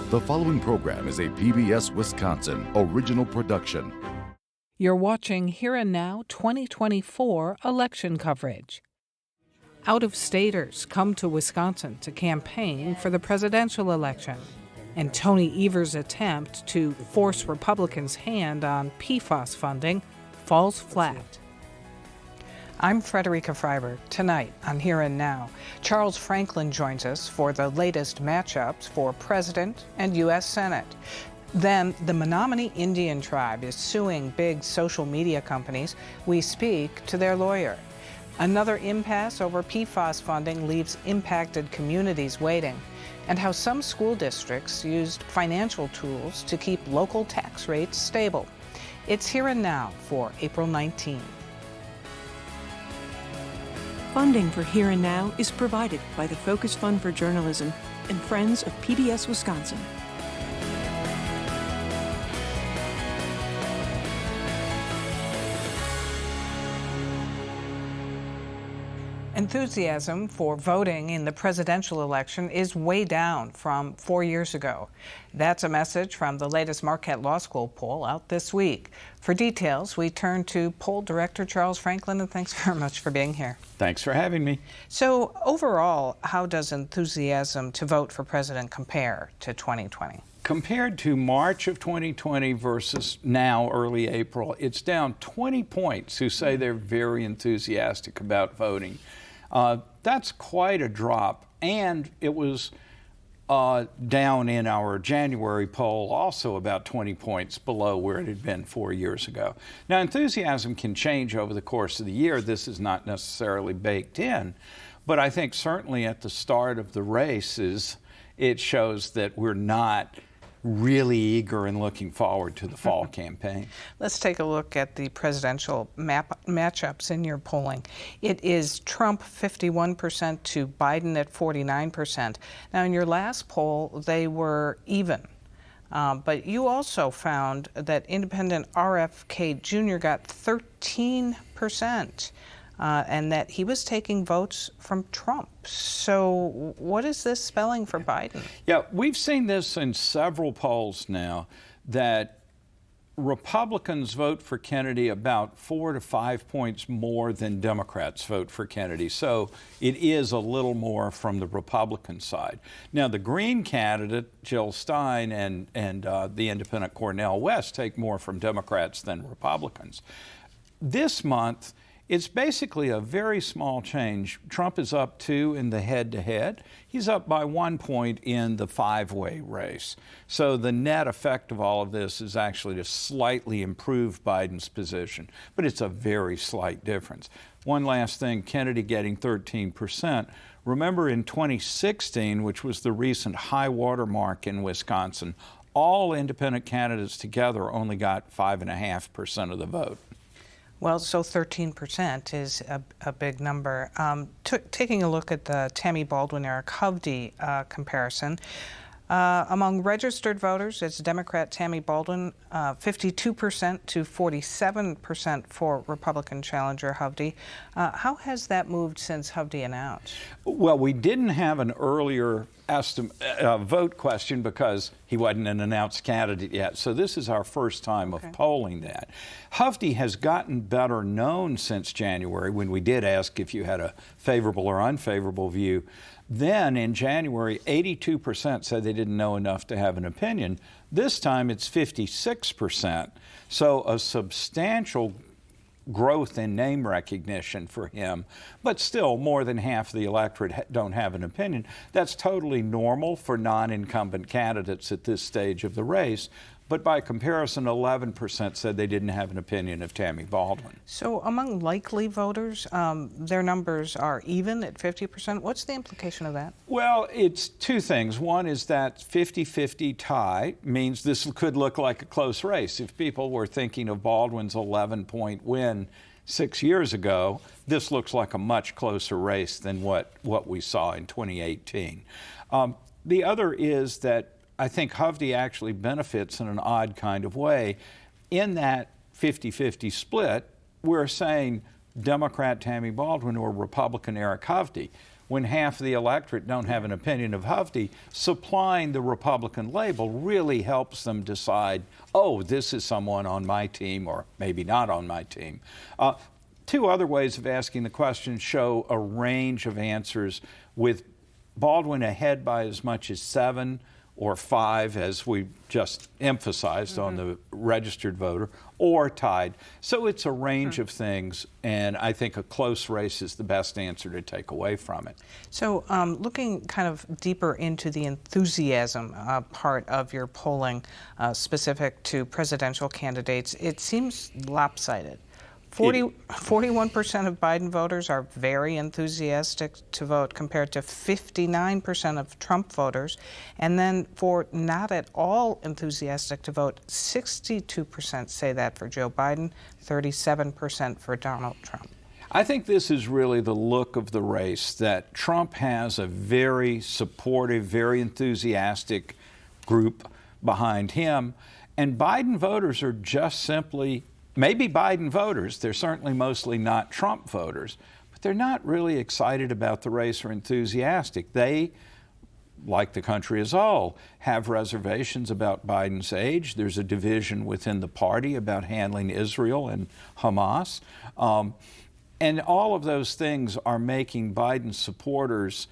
The following program is a PBS Wisconsin original production. You're watching Here and Now 2024 election coverage. Out-of-staters come to Wisconsin to campaign for the presidential election, and Tony Evers' attempt to force Republicans' hand on PFAS funding falls flat. I'm Frederica Freiberg. Tonight on Here and Now, Charles Franklin joins us for the latest matchups for President and U.S. Senate. Then, the Menominee Indian tribe is suing big social media companies. We speak to their lawyer. Another impasse over PFAS funding leaves impacted communities waiting, and how some school districts used financial tools to keep local tax rates stable. It's Here and Now for April 19. Funding for Here and Now is provided by the Focus Fund for Journalism and Friends of PBS Wisconsin. Enthusiasm for voting in the presidential election is way down from 4 years ago. That's a message from the latest Marquette Law School poll out this week. For details, we turn to poll director Charles Franklin, and thanks very much for being here. Thanks for having me. So overall, how does enthusiasm to vote for president compare to 2020? Compared to March of 2020 versus now, early April, it's down 20 points who say they're very enthusiastic about voting. That's quite a drop, and it was down in our January poll, also about 20 points below where it had been 4 years ago. Now, enthusiasm can change over the course of the year. This is not necessarily baked in, but I think certainly at the start of the races, it shows that we're not really eager and looking forward to the fall campaign. Let's take a look at the presidential matchups in your polling. It is Trump 51% to Biden at 49%. Now, in your last poll, they were even. But you also found that independent RFK Jr. got 13%. And that he was taking votes from Trump. So what is this spelling for Biden? Yeah, we've seen this in several polls now, that Republicans vote for Kennedy about 4 to 5 points more than Democrats vote for Kennedy. So it is a little more from the Republican side. Now, the Green candidate, Jill Stein, and the independent Cornel West take more from Democrats than Republicans. This month, it's basically a very small change. Trump is up 2 in the head-to-head. He's up by 1 point in the five-way race. So the net effect of all of this is actually to slightly improve Biden's position, but it's a very slight difference. One last thing, Kennedy getting 13%. Remember in 2016, which was the recent high water mark in Wisconsin, all independent candidates together only got 5.5% of the vote. Well, so 13% is a big number. Taking a look at the Tammy Baldwin-Eric Hovde comparison, among registered voters, it's Democrat Tammy Baldwin, 52% to 47% for Republican challenger Hovde. How has that moved since Hovde announced? Well, we didn't have an earlier vote question because he wasn't an announced candidate yet. So this is our first time of polling that. Hovde has gotten better known since January, when we did ask if you had a favorable or unfavorable view. Then in January, 82% said they didn't know enough to have an opinion. This time it's 56%. So a substantial growth in name recognition for him, but still more than half the electorate don't have an opinion. That's totally normal for non-incumbent candidates at this stage of the race. But by comparison, 11% said they didn't have an opinion of Tammy Baldwin. So among likely voters, their numbers are even at 50%. What's the implication of that? Well, it's two things. One is that 50-50 tie means this could look like a close race. If people were thinking of Baldwin's 11-point win 6 years ago, this looks like a much closer race than what we saw in 2018. The other is that I think Hovde actually benefits in an odd kind of way. In that 50-50 split, we're saying Democrat Tammy Baldwin or Republican Eric Hovde. when half of the electorate don't have an opinion of Hovde, supplying the Republican label really helps them decide, oh, this is someone on my team or maybe not on my team. Two other ways of asking the question show a range of answers, with Baldwin ahead by as much as 7 or 5, as we just emphasized on the registered voter, or tied. So it's a range of things, and I think a close race is the best answer to take away from it. So looking kind of deeper into the enthusiasm part of your polling specific to presidential candidates, it seems lopsided. 41% of Biden voters are very enthusiastic to vote compared to 59% of Trump voters. And then for not at all enthusiastic to vote, 62% say that for Joe Biden, 37% for Donald Trump. I think this is really the look of the race, that Trump has a very supportive, very enthusiastic group behind him, and Biden voters are just simply maybe Biden voters. They're certainly mostly not Trump voters, but they're not really excited about the race or enthusiastic. They, like the country as a whole, have reservations about Biden's age. There's a division within the party about handling Israel and Hamas. And all of those things are making Biden supporters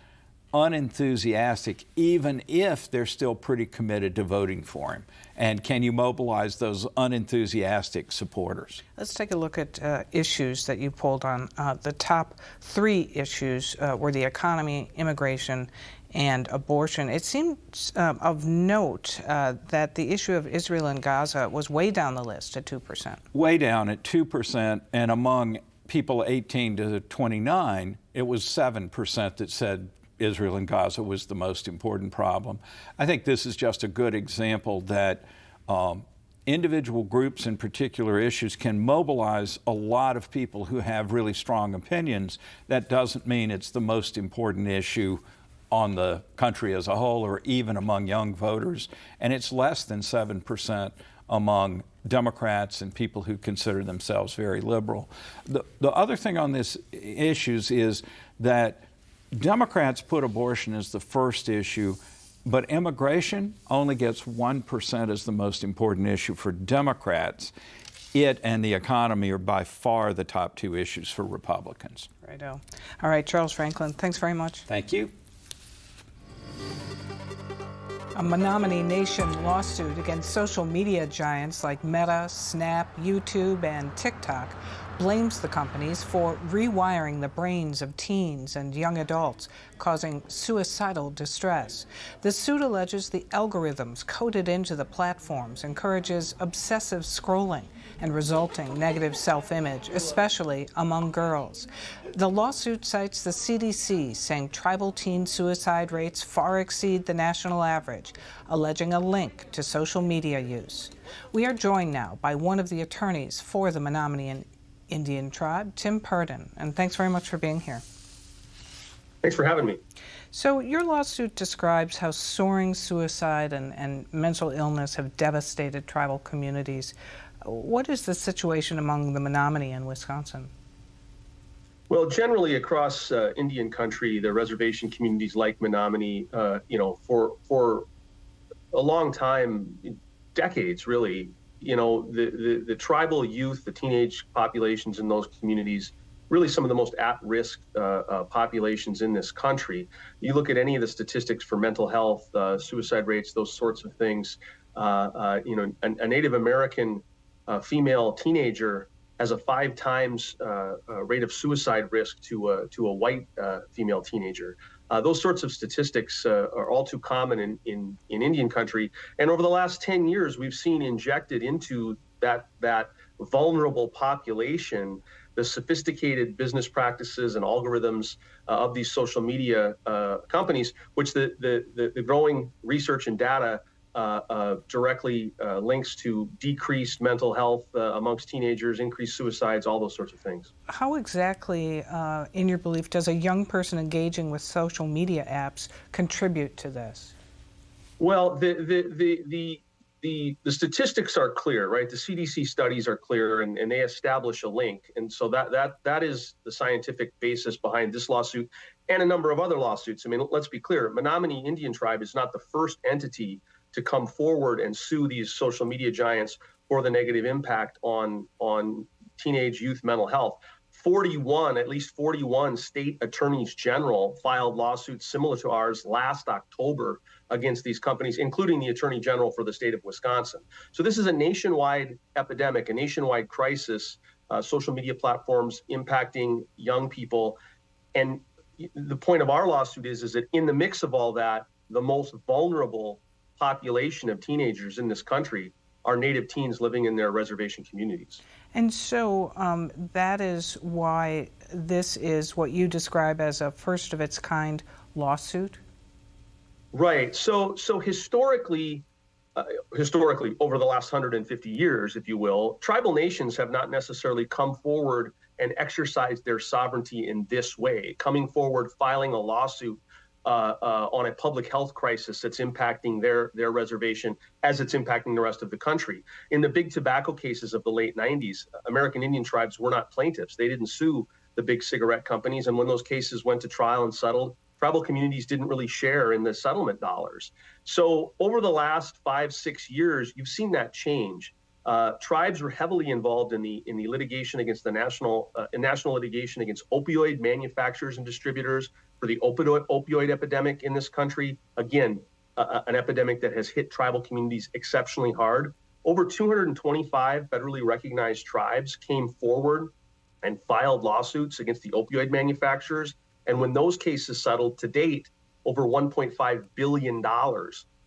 unenthusiastic, even if they're still pretty committed to voting for him. And can you mobilize those unenthusiastic supporters? Let's take a look at issues that you polled on. The top 3 issues were the economy, immigration, and abortion. It seems of note that the issue of Israel and Gaza was way down the list at 2%. Way down at 2%, and among people 18 to 29, it was 7% that said Israel and Gaza was the most important problem. I think this is just a good example that individual groups and particular issues can mobilize a lot of people who have really strong opinions. That doesn't mean it's the most important issue on the country as a whole or even among young voters, and it's less than 7% among Democrats and people who consider themselves very liberal. The other thing on this issues is that Democrats put abortion as the first issue, but immigration only gets 1% as the most important issue for Democrats. It and the economy are by far the top 2 issues for Republicans. Righto. All right, Charles Franklin, thanks very much. Thank you. A Menominee Nation lawsuit against social media giants like Meta, Snap, YouTube, and TikTok blames the companies for rewiring the brains of teens and young adults, causing suicidal distress. The suit alleges the algorithms coded into the platforms encourages obsessive scrolling and resulting negative self-image, especially among girls. The lawsuit cites the CDC, saying tribal teen suicide rates far exceed the national average, alleging a link to social media use. We are joined now by one of the attorneys for the Menominee Indian tribe, Tim Purdon, and thanks very much for being here. Thanks for having me. So your lawsuit describes how soaring suicide and mental illness have devastated tribal communities. What is the situation among the Menominee in Wisconsin? Well, generally across Indian country, the reservation communities like Menominee, for a long time, decades really, the tribal youth, the teenage populations in those communities, really some of the most at-risk populations in this country. You look at any of the statistics for mental health, suicide rates, those sorts of things. A Native American female teenager has a 5 times rate of suicide risk to a white female teenager. Those sorts of statistics are all too common in Indian country. And over the last 10 years, we've seen injected into that vulnerable population the sophisticated business practices and algorithms of these social media companies, which the growing research and data directly links to decreased mental health amongst teenagers, increased suicides, all those sorts of things. How exactly, in your belief, does a young person engaging with social media apps contribute to this? Well, the the statistics are clear, right? The CDC studies are clear, and they establish a link. And so that is the scientific basis behind this lawsuit and a number of other lawsuits. I mean, let's be clear. Menominee Indian Tribe is not the first entity to come forward and sue these social media giants for the negative impact on teenage youth mental health. At least 41 state attorneys general filed lawsuits similar to ours last October against these companies, including the attorney general for the state of Wisconsin. So this is a nationwide epidemic, a nationwide crisis, social media platforms impacting young people. And the point of our lawsuit is that in the mix of all that, the most vulnerable population of teenagers in this country are Native teens living in their reservation communities. And so that is why this is what you describe as a first of its kind lawsuit? Right. So historically, over the last 150 years, if you will, tribal nations have not necessarily come forward and exercised their sovereignty in this way, coming forward, filing a lawsuit on a public health crisis that's impacting their reservation as it's impacting the rest of the country. In the big tobacco cases of the late 90s, American Indian tribes were not plaintiffs. They didn't sue the big cigarette companies. And when those cases went to trial and settled, tribal communities didn't really share in the settlement dollars. So over the last 5-6 years, you've seen that change. Tribes were heavily involved in the litigation against the national litigation against opioid manufacturers and distributors for the opioid epidemic in this country. Again, an epidemic that has hit tribal communities exceptionally hard. Over 225 federally recognized tribes came forward and filed lawsuits against the opioid manufacturers. And when those cases settled to date, over $1.5 billion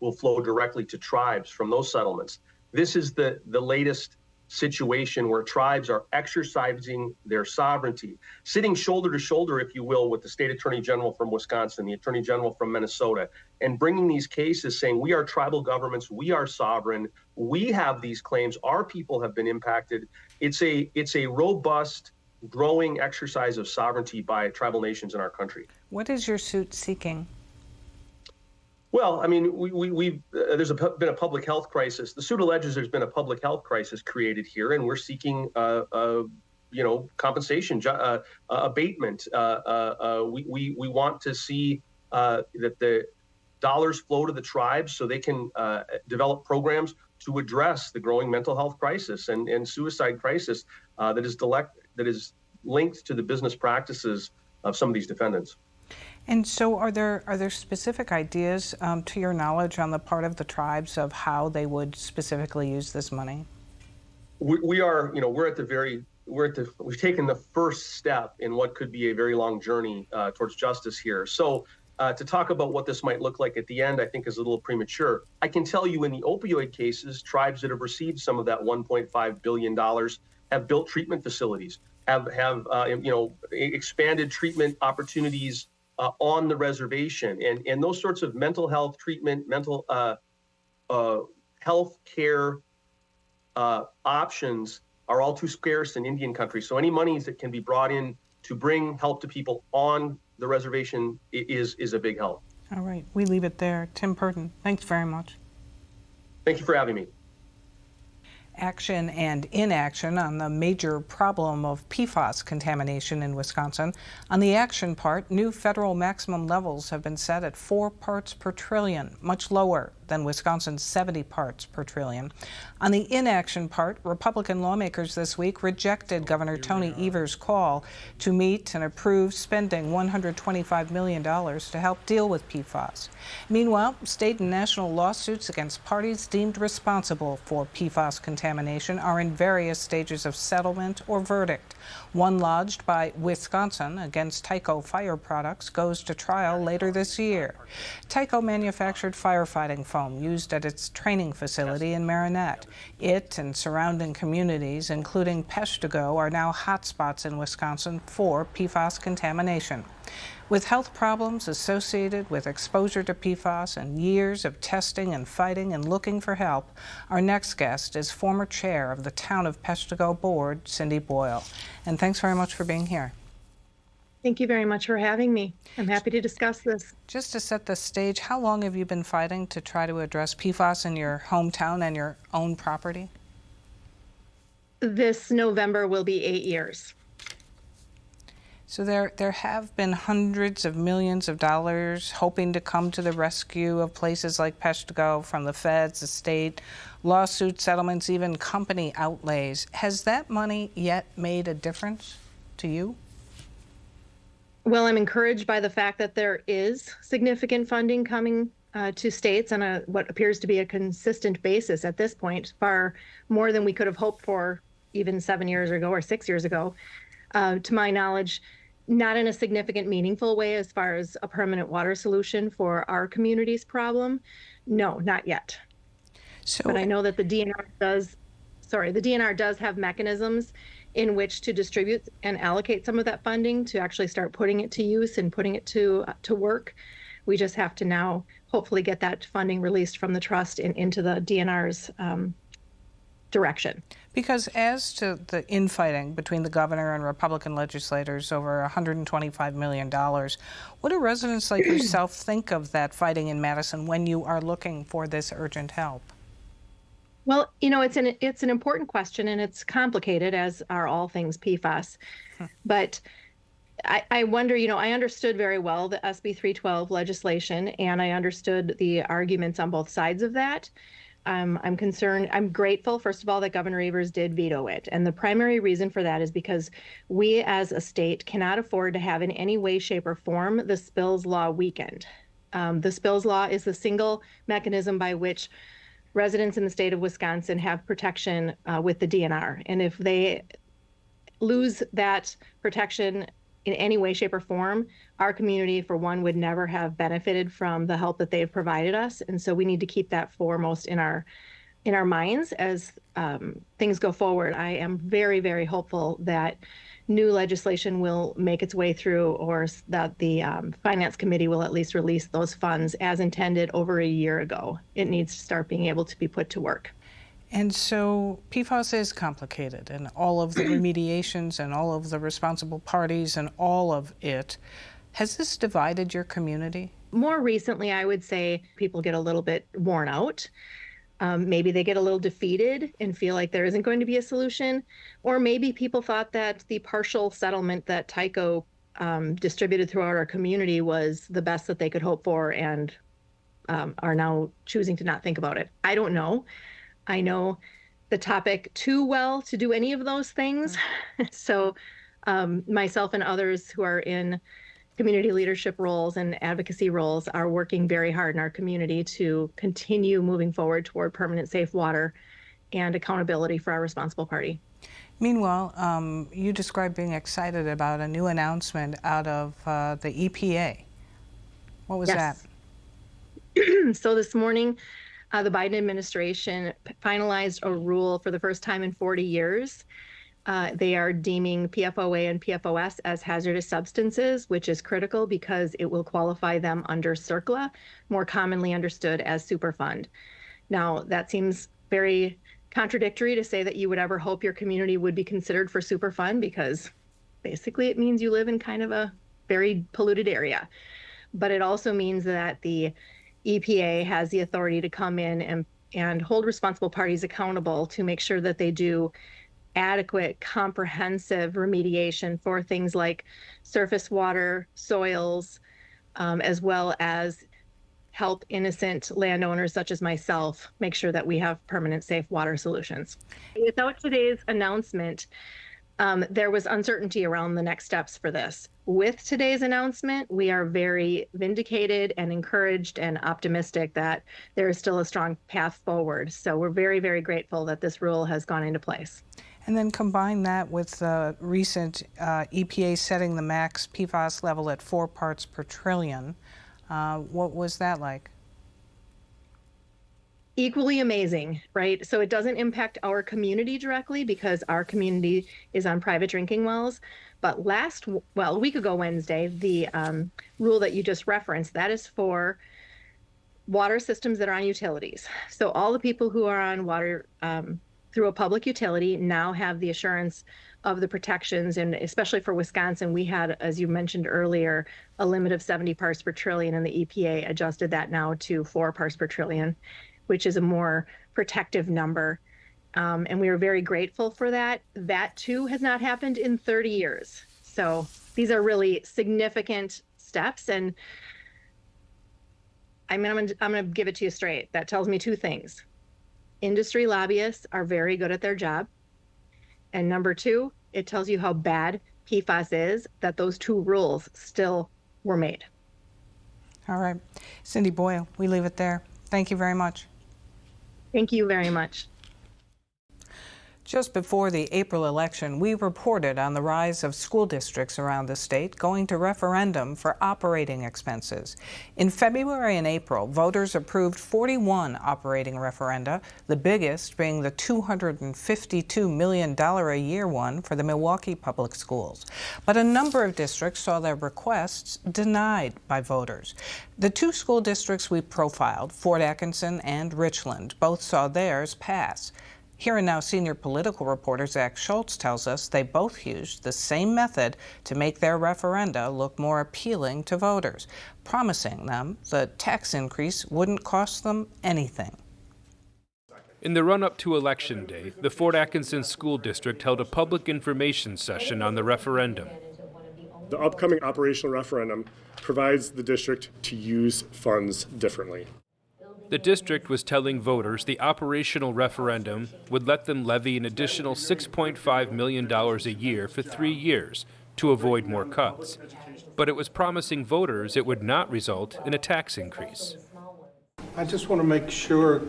will flow directly to tribes from those settlements. This is the latest situation where tribes are exercising their sovereignty, sitting shoulder to shoulder, if you will, with the state attorney general from Wisconsin, the attorney general from Minnesota, and bringing these cases saying, we are tribal governments, we are sovereign, we have these claims, our people have been impacted. It's a robust, growing exercise of sovereignty by tribal nations in our country. What is your suit seeking? Well, I mean, there's been a public health crisis. The suit alleges there's been a public health crisis created here, and we're seeking, compensation, abatement. We want to see that the dollars flow to the tribes so they can develop programs to address the growing mental health crisis and suicide crisis that is linked to the business practices of some of these defendants. And so are there specific ideas, to your knowledge, on the part of the tribes of how they would specifically use this money? We've taken the first step in what could be a very long journey towards justice here. So to talk about what this might look like at the end, I think is a little premature. I can tell you in the opioid cases, tribes that have received some of that $1.5 billion have built treatment facilities, have expanded treatment opportunities on the reservation, and those sorts of mental health treatment, mental health care options are all too scarce in Indian country. So any monies that can be brought in to bring help to people on the reservation is a big help. All right, we leave it there. Tim Purdon, thanks very much. Thank you for having me. Action and inaction on the major problem of PFAS contamination in Wisconsin. On the action part, new federal maximum levels have been set at 4 parts per trillion, much lower than Wisconsin's 70 parts per trillion. On the inaction part, Republican lawmakers this week rejected Governor Tony Evers' call to meet and approve spending $125 million to help deal with PFAS. Meanwhile, state and national lawsuits against parties deemed responsible for PFAS contamination are in various stages of settlement or verdict. One lodged by Wisconsin against Tyco Fire Products goes to trial later this year. Tyco manufactured firefighting foam used at its training facility in Marinette. It and surrounding communities, including Peshtigo, are now hotspots in Wisconsin for PFAS contamination. With health problems associated with exposure to PFAS and years of testing and fighting and looking for help, our next guest is former chair of the Town of Peshtigo Board, Cindy Boyle. And thanks very much for being here. Thank you very much for having me. I'm happy to discuss this. Just to set the stage, how long have you been fighting to try to address PFAS in your hometown and your own property? This November will be 8 years. So there have been hundreds of millions of dollars hoping to come to the rescue of places like Peshtigo from the feds, the state, lawsuit settlements, even company outlays. Has that money yet made a difference to you? Well, I'm encouraged by the fact that there is significant funding coming to states on what appears to be a consistent basis at this point, far more than we could have hoped for even 7 years ago or 6 years ago. To my knowledge, not in a significant, meaningful way as far as a permanent water solution for our community's problem. No, not yet. But I know that the DNR does have mechanisms in which to distribute and allocate some of that funding to actually start putting it to use and putting it to work. We just have to now hopefully get that funding released from the trust and into the DNR's direction. Because as to the infighting between the governor and Republican legislators over $125 million, what do residents like yourself think of that fighting in Madison when you are looking for this urgent help? Well, it's an important question, and it's complicated, as are all things PFAS. But I wonder, I understood very well the SB 312 legislation, and I understood the arguments on both sides of that. I'm concerned. I'm grateful, first of all, that Governor Evers did veto it. And the primary reason for that is because we as a state cannot afford to have in any way, shape, or form the spills law weakened. The spills law is the single mechanism by which residents in the state of Wisconsin have protection with the DNR. And if they lose that protection in any way, shape, or form, our community, for one, would never have benefited from the help that they've provided us. And so we need to keep that foremost in our minds as things go forward. I am very, very hopeful that new legislation will make its way through, or that the Finance Committee will at least release those funds as intended over a year ago. It needs to start being able to be put to work. And so PFAS is complicated, and all of the remediations and all of the responsible parties and all of it. Has this divided your community? More recently, I would say people get a little bit worn out. Maybe they get a little defeated and feel like there isn't going to be a solution. Or maybe people thought that the partial settlement that Tyco distributed throughout our community was the best that they could hope for, and are now choosing to not think about it. I don't know. I know the topic too well to do any of those things. So myself and others who are in community leadership roles and advocacy roles are working very hard in our community to continue moving forward toward permanent safe water and accountability for our responsible party. Meanwhile, you described being excited about a new announcement out of the EPA. What was that? So this morning, the Biden administration finalized a rule for the first time in 40 years. They are deeming PFOA and PFOS as hazardous substances, which is critical because it will qualify them under CERCLA, more commonly understood as Superfund. Now, that seems very contradictory to say that you would ever hope your community would be considered for Superfund, because basically it means you live in kind of a very polluted area. But it also means that the EPA has the authority to come in and hold responsible parties accountable to make sure that they do adequate, comprehensive remediation for things like surface water, soils, as well as help innocent landowners such as myself make sure that we have permanent safe water solutions. Without today's announcement, there was uncertainty around the next steps for this. With today's announcement, we are very vindicated and encouraged and optimistic that there is still a strong path forward. So we're very, very grateful that this rule has gone into place. And then combine that with the recent EPA setting the max PFAS level at 4 parts per trillion. What was that like? Equally amazing, right? So it doesn't impact our community directly because our community is on private drinking wells. But a week ago Wednesday, the rule that you just referenced, that is for water systems that are on utilities. So all the people who are on water through a public utility now have the assurance of the protections. And especially for Wisconsin, we had, as you mentioned earlier, a limit of 70 parts per trillion, and the EPA adjusted that now to 4 parts per trillion, which is a more protective number. And we are very grateful for that. That too has not happened in 30 years. So these are really significant steps. And I'm going to give it to you straight. That tells me two things. Industry lobbyists are very good at their job. And number two, it tells you how bad PFAS is that those two rules still were made. All right. Cindy Boyle, we leave it there. Thank you very much. Thank you very much. Just before the April election, we reported on the rise of school districts around the state going to referendum for operating expenses. In February and April, voters approved 41 operating referenda, the biggest being the $252 million a year one for the Milwaukee Public Schools. But a number of districts saw their requests denied by voters. The two school districts we profiled, Fort Atkinson and Richland, both saw theirs pass. Here and Now senior political reporter Zach Schultz tells us they both used the same method to make their referenda look more appealing to voters, promising them the tax increase wouldn't cost them anything. In the run-up to Election Day, the Fort Atkinson School District held a public information session on the referendum. The upcoming operational referendum provides the district to use funds differently. The district was telling voters the operational referendum would let them levy an additional $6.5 million a year for 3 years to avoid more cuts. But it was promising voters it would not result in a tax increase. I just want to make sure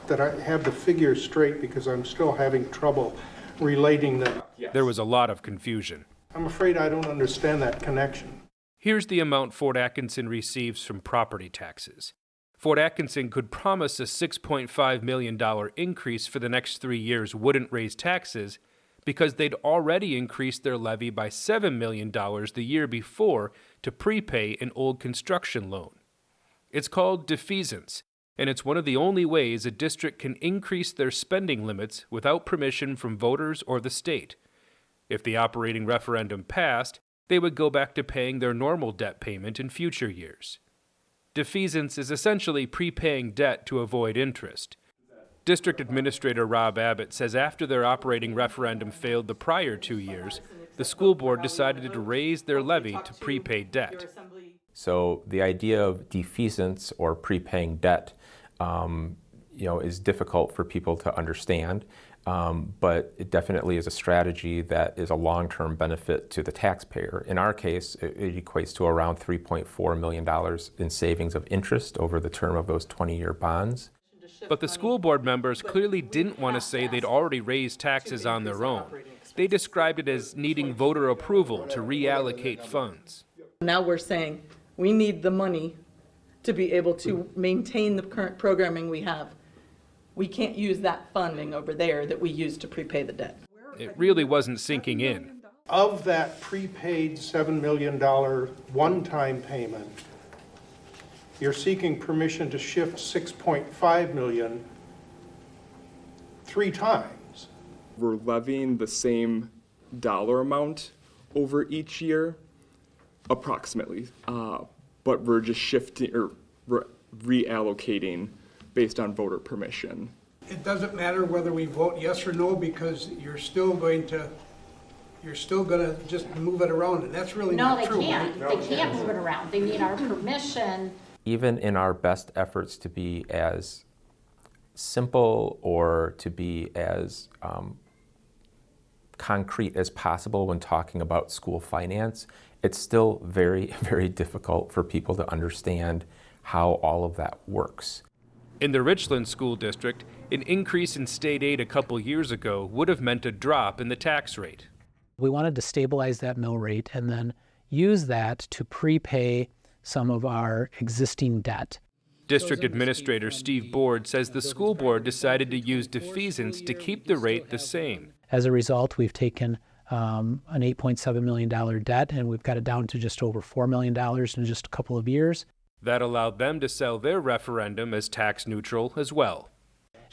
that I have the figures straight because I'm still having trouble relating them. There was a lot of confusion. I'm afraid I don't understand that connection. Here's the amount Fort Atkinson receives from property taxes. Fort Atkinson could promise a $6.5 million increase for the next 3 years wouldn't raise taxes because they'd already increased their levy by $7 million the year before to prepay an old construction loan. It's called defeasance, and it's one of the only ways a district can increase their spending limits without permission from voters or the state. If the operating referendum passed, they would go back to paying their normal debt payment in future years. Defeasance is essentially prepaying debt to avoid interest. District Administrator Rob Abbott says after their operating referendum failed the prior 2 years, the school board decided to raise their levy to prepay debt. So the idea of defeasance or prepaying debt, is difficult for people to understand, but it definitely is a strategy that is a long-term benefit to the taxpayer. In our case, it equates to around $3.4 million in savings of interest over the term of those 20-year bonds. But the school board members clearly didn't want to say they'd already raised taxes on their own. They described it as needing voter approval to reallocate funds. Now we're saying we need the money to be able to maintain the current programming we have. We can't use that funding over there that we use to prepay the debt. It really wasn't sinking in. Of that prepaid $7 million one-time payment, you're seeking permission to shift $6.5 million 3 times. We're levying the same dollar amount over each year, approximately, but we're just shifting or reallocating based on voter permission. It doesn't matter whether we vote yes or no because you're still going to just move it around, and that's really not true. No, they can't. They can't move it around. They need our permission. Even in our best efforts to be as simple or to be as concrete as possible when talking about school finance, it's still very, very difficult for people to understand how all of that works. In the Richland School District, an increase in state aid a couple years ago would have meant a drop in the tax rate. We wanted to stabilize that mill rate and then use that to prepay some of our existing debt. District Administrator Steve Board says the school board decided to use defeasance to keep the rate the same. As a result, we've taken an $8.7 million debt and we've got it down to just over $4 million in just a couple of years. That allowed them to sell their referendum as tax neutral as well.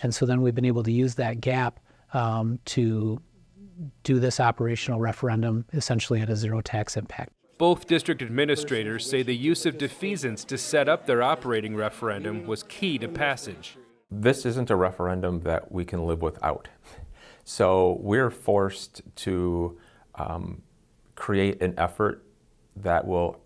And so then we've been able to use that gap to do this operational referendum essentially at a zero tax impact. Both district administrators say the use of defeasance to set up their operating referendum was key to passage. This isn't a referendum that we can live without. So we're forced to create an effort that will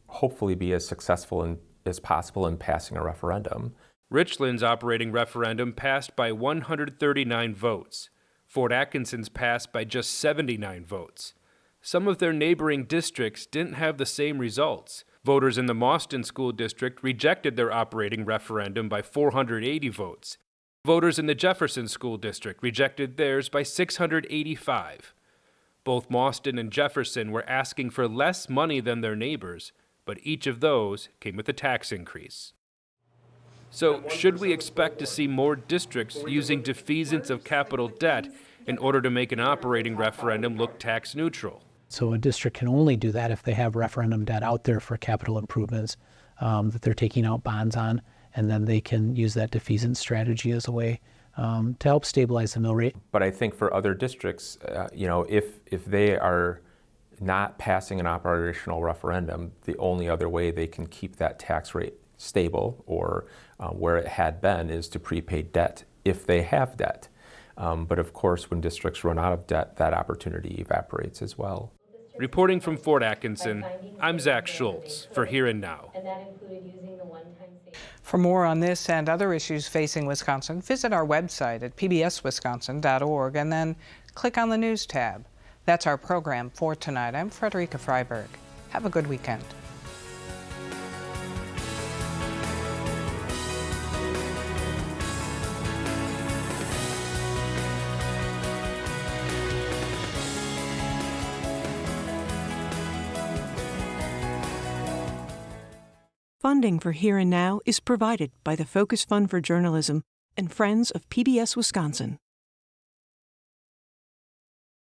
hopefully be as successful as possible in passing a referendum. Richland's operating referendum passed by 139 votes. Fort Atkinson's passed by just 79 votes. Some of their neighboring districts didn't have the same results. Voters in the Mauston School District rejected their operating referendum by 480 votes. Voters in the Jefferson School District rejected theirs by 685. Both Mauston and Jefferson were asking for less money than their neighbors, but each of those came with a tax increase. So, should we expect to see more districts using defeasance of capital debt in order to make an operating referendum look tax neutral? So a district can only do that if they have referendum debt out there for capital improvements that they're taking out bonds on, and then they can use that defeasance strategy as a way to help stabilize the mill rate. But I think for other districts, if they are not passing an operational referendum, the only other way they can keep that tax rate stable or where it had been is to prepay debt if they have debt. But of course, when districts run out of debt, that opportunity evaporates as well. Reporting from Fort Atkinson, I'm Zach Schultz for Here and Now. For more on this and other issues facing Wisconsin, visit our website at pbswisconsin.org and then click on the News tab. That's our program for tonight. I'm Frederica Freiberg. Have a good weekend. Funding for Here and Now is provided by the Focus Fund for Journalism and Friends of PBS Wisconsin.